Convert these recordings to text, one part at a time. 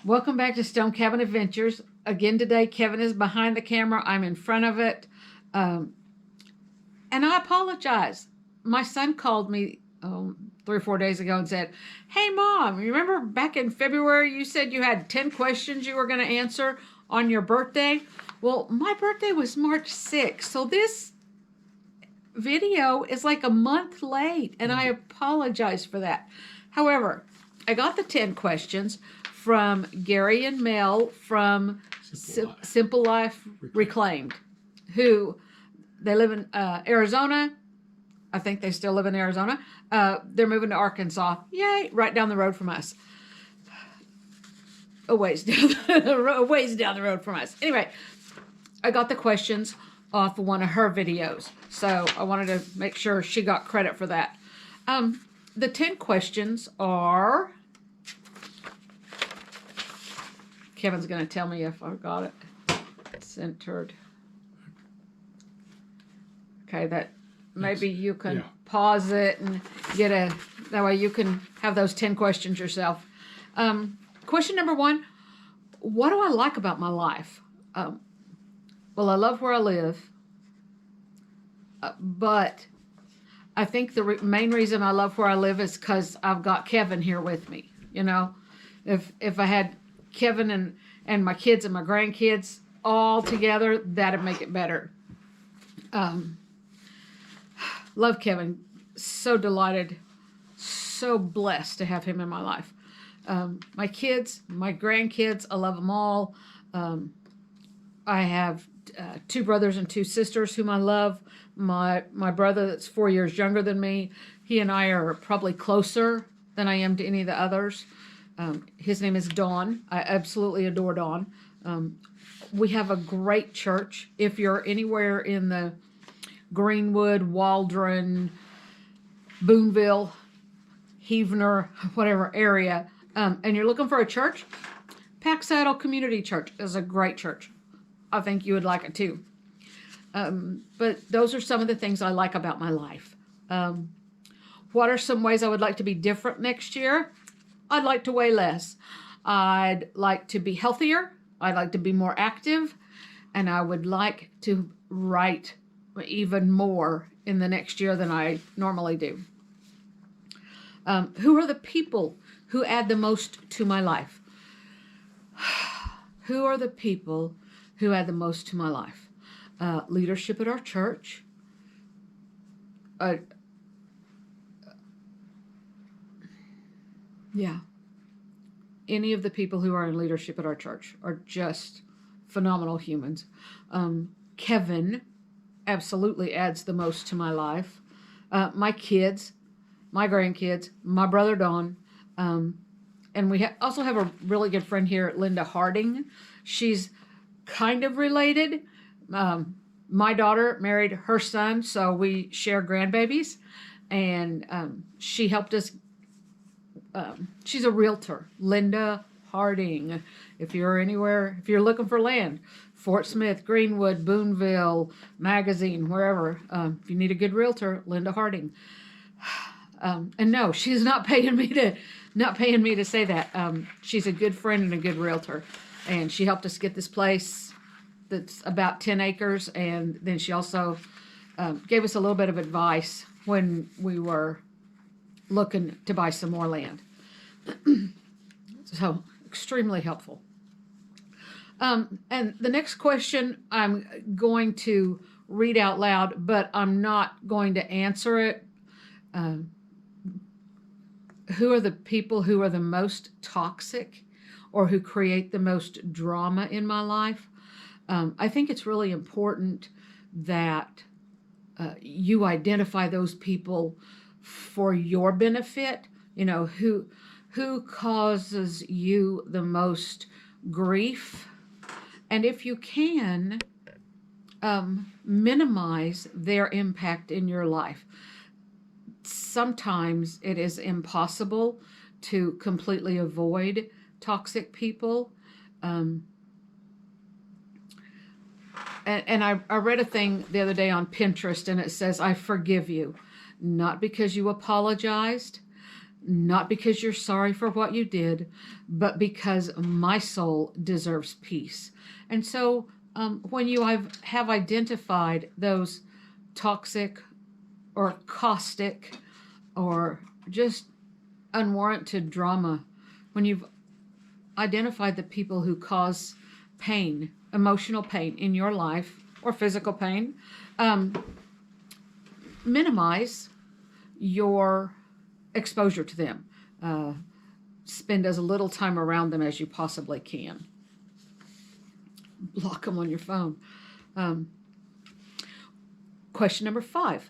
Welcome back to Stone Cabin Adventures. Again today, Kevin is behind the camera. I'm in front of it. And I apologize. My son called me 3 or 4 days ago and said, "Hey, Mom, you remember back in February you said you had 10 questions you were going to answer on your birthday?" Well, my birthday was March 6th, so this video is like a month late, and I apologize for that. However, I got the 10 questions from Gary and Mel from Simple Life Reclaimed, who they live in Arizona. I think they still live in Arizona. They're moving to Arkansas. Yay, right down the road from us. A ways down the road from us. Anyway, I got the questions off of one of her videos, so I wanted to make sure she got credit for that. The 10 questions are... Kevin's going to tell me if I got it centered. Okay, that maybe you can pause it and get that way you can have those 10 questions yourself. Question number 1, what do I like about my life? Well, I love where I live, but I think the main reason I love where I live is because I've got Kevin here with me. You know, if I had Kevin and my kids and my grandkids all together, that'd make it better. Love Kevin. So delighted, so blessed to have him in my life. My kids, my grandkids, I love them all. I have 2 brothers and 2 sisters whom I love. My brother that's 4 years younger than me, he and I are probably closer than I am to any of the others. His name is Dawn. I absolutely adore Dawn. We have a great church. If you're anywhere in the Greenwood, Waldron, Booneville, Heavener, whatever area, and you're looking for a church, Pack Saddle Community Church is a great church. I think you would like it too. But those are some of the things I like about my life. What are some ways I would like to be different next year? I'd like to weigh less. I'd like to be healthier. I'd like to be more active. And I would like to write even more in the next year than I normally do. Who are the people who add the most to my life? Who are the people who add the most to my life? Leadership at our church. Yeah. Any of the people who are in leadership at our church are just phenomenal humans. Kevin absolutely adds the most to my life. My kids, my grandkids, my brother Don, and we also have a really good friend here, Linda Harding. She's kind of related. My daughter married her son, so we share grandbabies, and she helped us. She's a realtor, Linda Harding. If you're anywhere, if you're looking for land, Fort Smith, Greenwood, Booneville, Magazine, wherever, if you need a good realtor, Linda Harding. And no, she's not paying me to say that. She's a good friend and a good realtor, and she helped us get this place that's about 10 acres, and then she also gave us a little bit of advice when we were looking to buy some more land. So, extremely helpful. And the next question I'm going to read out loud, but I'm not going to answer it. Who are the people who are the most toxic or who create the most drama in my life? I think it's really important that you identify those people for your benefit. You know, who causes you the most grief, and if you can, minimize their impact in your life. Sometimes it is impossible to completely avoid toxic people. And I read a thing the other day on Pinterest, and it says, "I forgive you, not because you apologized, not because you're sorry for what you did, but because my soul deserves peace. And so when you have identified those toxic or caustic or just unwarranted drama, when you've identified the people who cause pain, emotional pain in your life or physical pain, minimize your exposure to them. Spend as little time around them as you possibly can. Block them on your phone. Question number 5.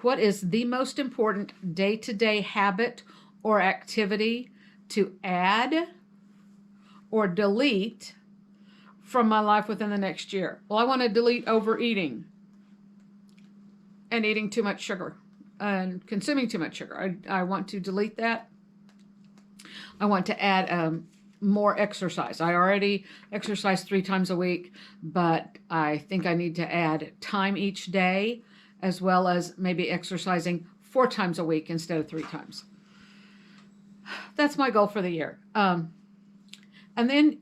What is the most important day-to-day habit or activity to add or delete from my life within the next year? Well, I want to delete overeating and eating too much sugar and consuming too much sugar. I want to delete that. I want to add more exercise. I already exercise 3 times a week, but I think I need to add time each day, as well as maybe exercising 4 times a week instead of 3 times. That's my goal for the year. And then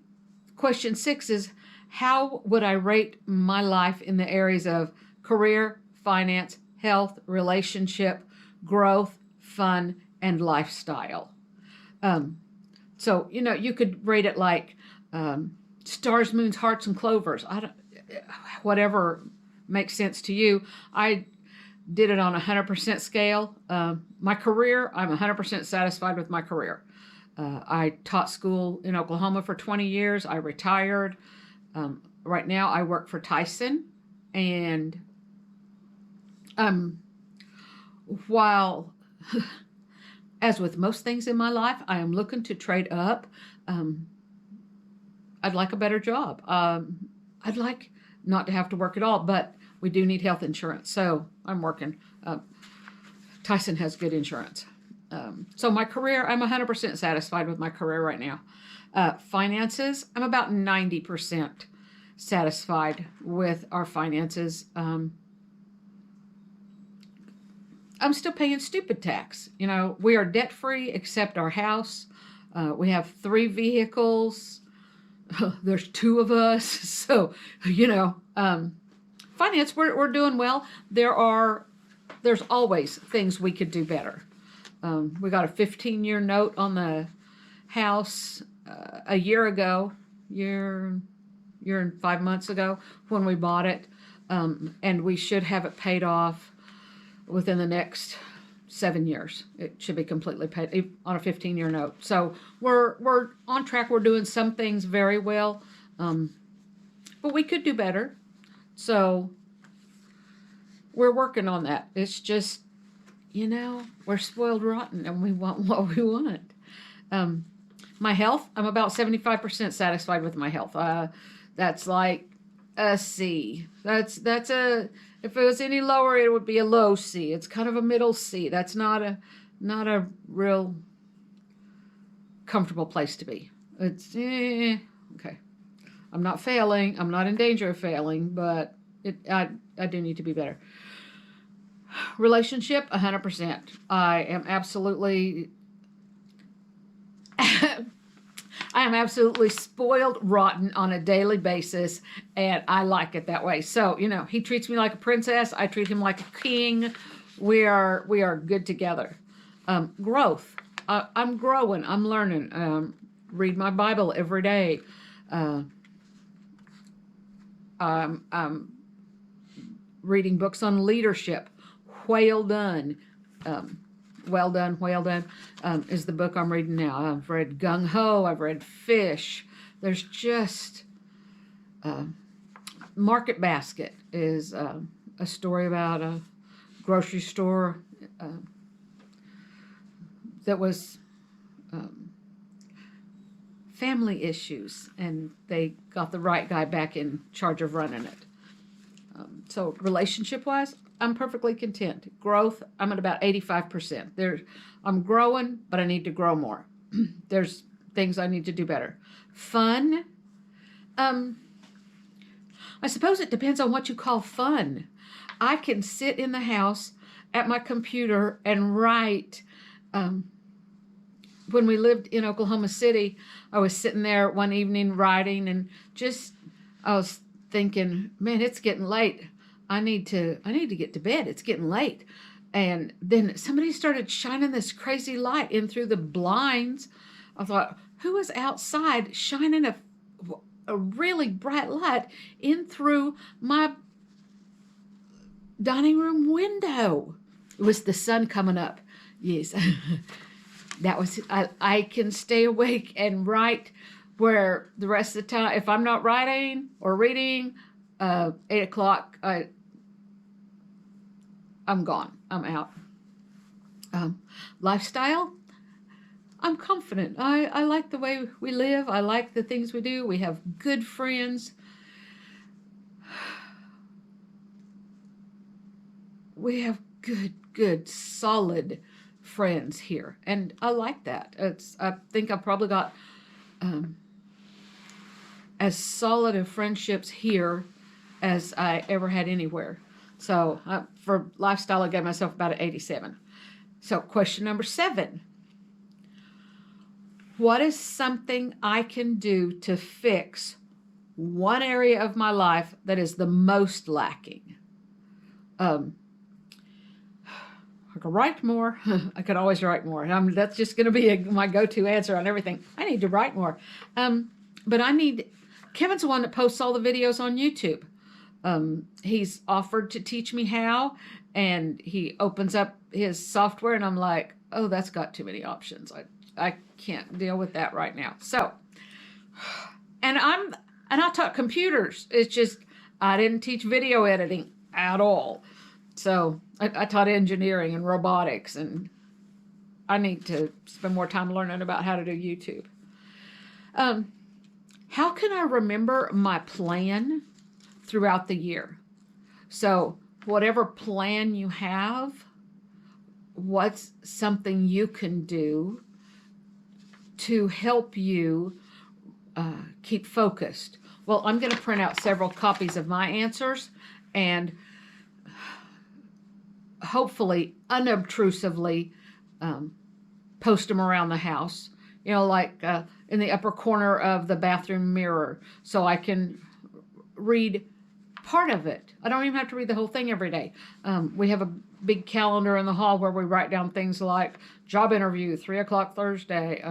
question 6 is, how would I rate my life in the areas of career, finance, health, relationship, growth, fun, and lifestyle? So, you could rate it like stars, moons, hearts, and clovers. Whatever makes sense to you. I did it on a 100% scale. My career, I'm 100% satisfied with my career. I taught school in Oklahoma for 20 years. I retired. Right now I work for Tyson. And while, as with most things in my life, I am looking to trade up, I'd like a better job. I'd like not to have to work at all, but we do need health insurance. So I'm working. Tyson has good insurance. So my career, I'm 100% satisfied with my career right now. Finances, I'm about 90% satisfied with our finances. I'm still paying stupid tax. We are debt-free except our house. We have 3 vehicles. There's 2 of us. So, finance, we're doing well. There's always things we could do better. We got a 15-year note on the house a year and 5 months ago when we bought it. And we should have it paid off within the next 7 years. It should be completely paid on a 15-year note. So we're on track. We're doing some things very well, but we could do better. So we're working on that. It's just, we're spoiled rotten and we want what we want. My health, I'm about 75% satisfied with my health. That's like a C. That's if it was any lower, it would be a low C. It's kind of a middle C. That's not a real comfortable place to be. It's okay. I'm not failing. I'm not in danger of failing, but I do need to be better. Relationship, 100%. I am absolutely spoiled rotten on a daily basis, and I like it that way. So, he treats me like a princess. I treat him like a king. We are good together. Growth. I'm growing. I'm learning. Read my Bible every day. I'm reading books on leadership. Whale Done. Well Done, Whale Done is the book I'm reading now. I've read Gung Ho. I've read Fish. There's just Market Basket is a story about a grocery store that was family issues, and they got the right guy back in charge of running it. So relationship-wise, I'm perfectly content. Growth, I'm at about 85%. I'm growing, but I need to grow more. There's things I need to do better. Fun, I suppose it depends on what you call fun. I can sit in the house at my computer and write when we lived in Oklahoma City, I was sitting there one evening writing, and I was thinking, man, it's getting late. I need to get to bed. It's getting late. And then somebody started shining this crazy light in through the blinds. I thought, who is outside shining a really bright light in through my dining room window? It was the sun coming up. Yes. That was, I can stay awake and write where the rest of the time, if I'm not writing or reading, 8 o'clock, I'm gone. I'm out. Lifestyle, I'm confident. I like the way we live. I like the things we do. We have good friends. We have good, solid friends here. And I like that. I think I've probably got as solid of friendships here as I ever had anywhere. So for lifestyle, I gave myself about an 87. So question number 7. What is something I can do to fix one area of my life that is the most lacking? I could write more. I could always write more. That's just going to be my go-to answer on everything. I need to write more. But Kevin's the one that posts all the videos on YouTube. He's offered to teach me how, and he opens up his software, and I'm like, oh, that's got too many options. I can't deal with that right now. So, and I taught computers. It's just, I didn't teach video editing at all. So I taught engineering and robotics, and I need to spend more time learning about how to do YouTube. How can I remember my plan throughout the year? So whatever plan you have, what's something you can do to help you keep focused? Well, I'm going to print out several copies of my answers and hopefully unobtrusively post them around the house, like in the upper corner of the bathroom mirror, so I can read part of it. I don't even have to read the whole thing every day. We have a big calendar in the hall where we write down things like job interview, 3 o'clock Thursday,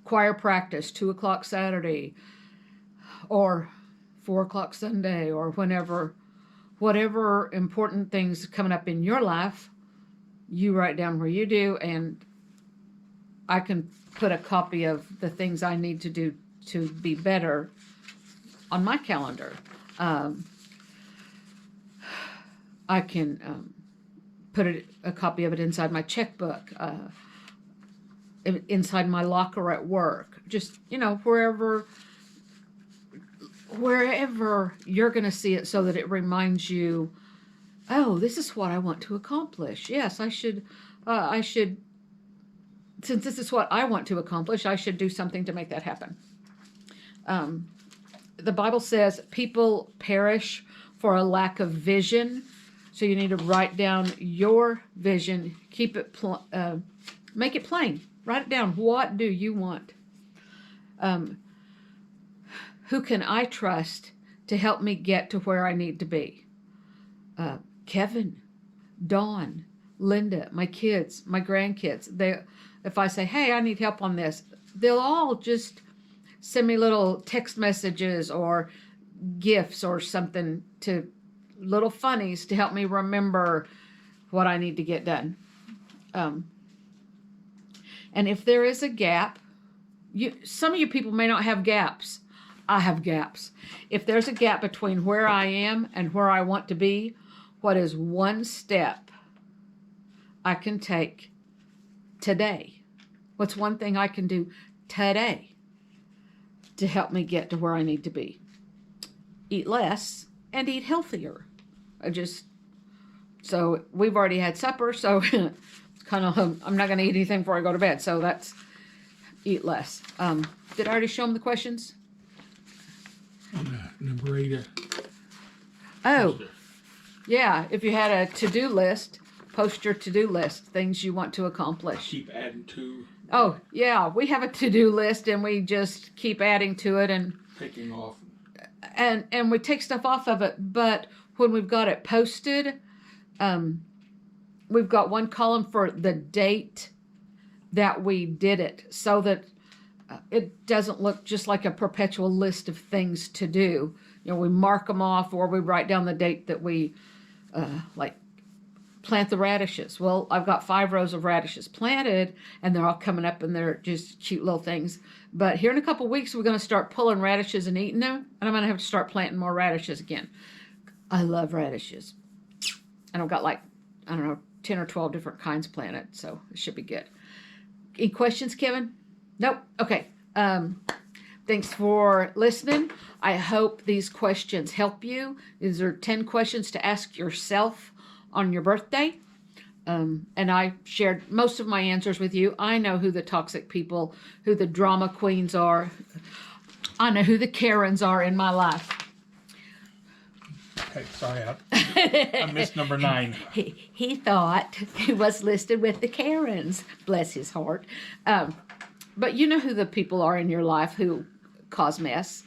choir practice, 2 o'clock Saturday, or 4 o'clock Sunday, or whatever important things coming up in your life, you write down where you do, and I can put a copy of the things I need to do to be better on my calendar. I can put a copy of it inside my checkbook, inside my locker at work, just, wherever you're going to see it, so that it reminds you, oh, this is what I want to accomplish. Yes, I should, since this is what I want to accomplish, I should do something to make that happen. The Bible says people perish for a lack of vision. So you need to write down your vision, keep it, make it plain. Write it down. What do you want? Who can I trust to help me get to where I need to be? Kevin, Dawn, Linda, my kids, my grandkids. If I say, hey, I need help on this, they'll all just send me little text messages or gifts or something, to little funnies to help me remember what I need to get done. And if there is a gap, some of you people may not have gaps. I have gaps. If there's a gap between where I am and where I want to be, what is one step I can take today? What's one thing I can do today to help me get to where I need to be? Eat less and eat healthier. So we've already had supper, so it's kind of, I'm not going to eat anything before I go to bed. So that's eat less. Did I already show them the questions? Number 8. Oh, yeah. If you had a to-do list, post your to-do list, things you want to accomplish. Keep adding to. Oh, yeah, we have a to-do list, and we just keep adding to it and taking off. And we take stuff off of it, but when we've got it posted, we've got one column for the date that we did it, so that it doesn't look just like a perpetual list of things to do. You know, we mark them off, or we write down the date that we like plant the radishes. Well, I've got 5 rows of radishes planted, and they're all coming up, and they're just cute little things. But here in a couple weeks, we're going to start pulling radishes and eating them, and I'm going to have to start planting more radishes again. I love radishes. And I've got like, I don't know, 10 or 12 different kinds planted, so it should be good. Any questions, Kevin? Nope. Okay. Thanks for listening. I hope these questions help you. These are 10 questions to ask yourself on your birthday. And I shared most of my answers with you. I know who the toxic people, who the drama queens are. I know who the Karens are in my life. Okay, sorry, I missed number 9. He thought he was listed with the Karens. Bless his heart. But you know who the people are in your life who cause mess.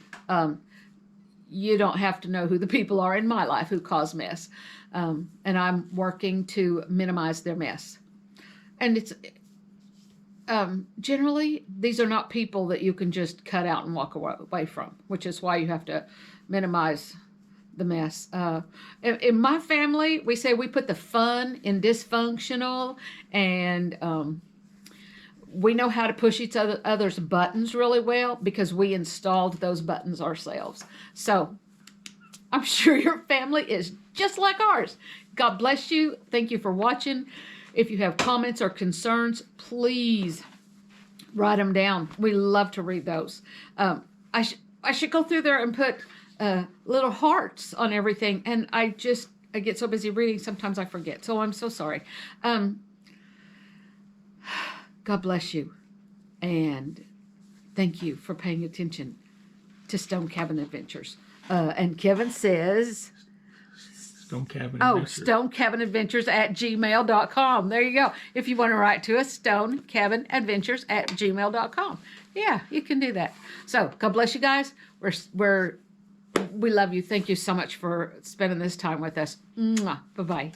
You don't have to know who the people are in my life who cause mess. And I'm working to minimize their mess. And it's generally, these are not people that you can just cut out and walk away from, which is why you have to minimize the mess. In my family, we say we put the fun in dysfunctional, and we know how to push each other's buttons really well because we installed those buttons ourselves. So I'm sure your family is just like ours. God bless you. Thank you for watching. If you have comments or concerns, please write them down. We love to read those. I should go through there and put little hearts on everything, and I get so busy reading, sometimes I forget. So I'm so sorry. God bless you, and thank you for paying attention to Stone Cabin Adventures. And Kevin says, StoneCabinAdventures at gmail.com. There you go. If you want to write to us, StoneCabinAdventures at gmail.com. Yeah, you can do that. So God bless you guys. We love you. Thank you so much for spending this time with us. Mwah. Bye-bye.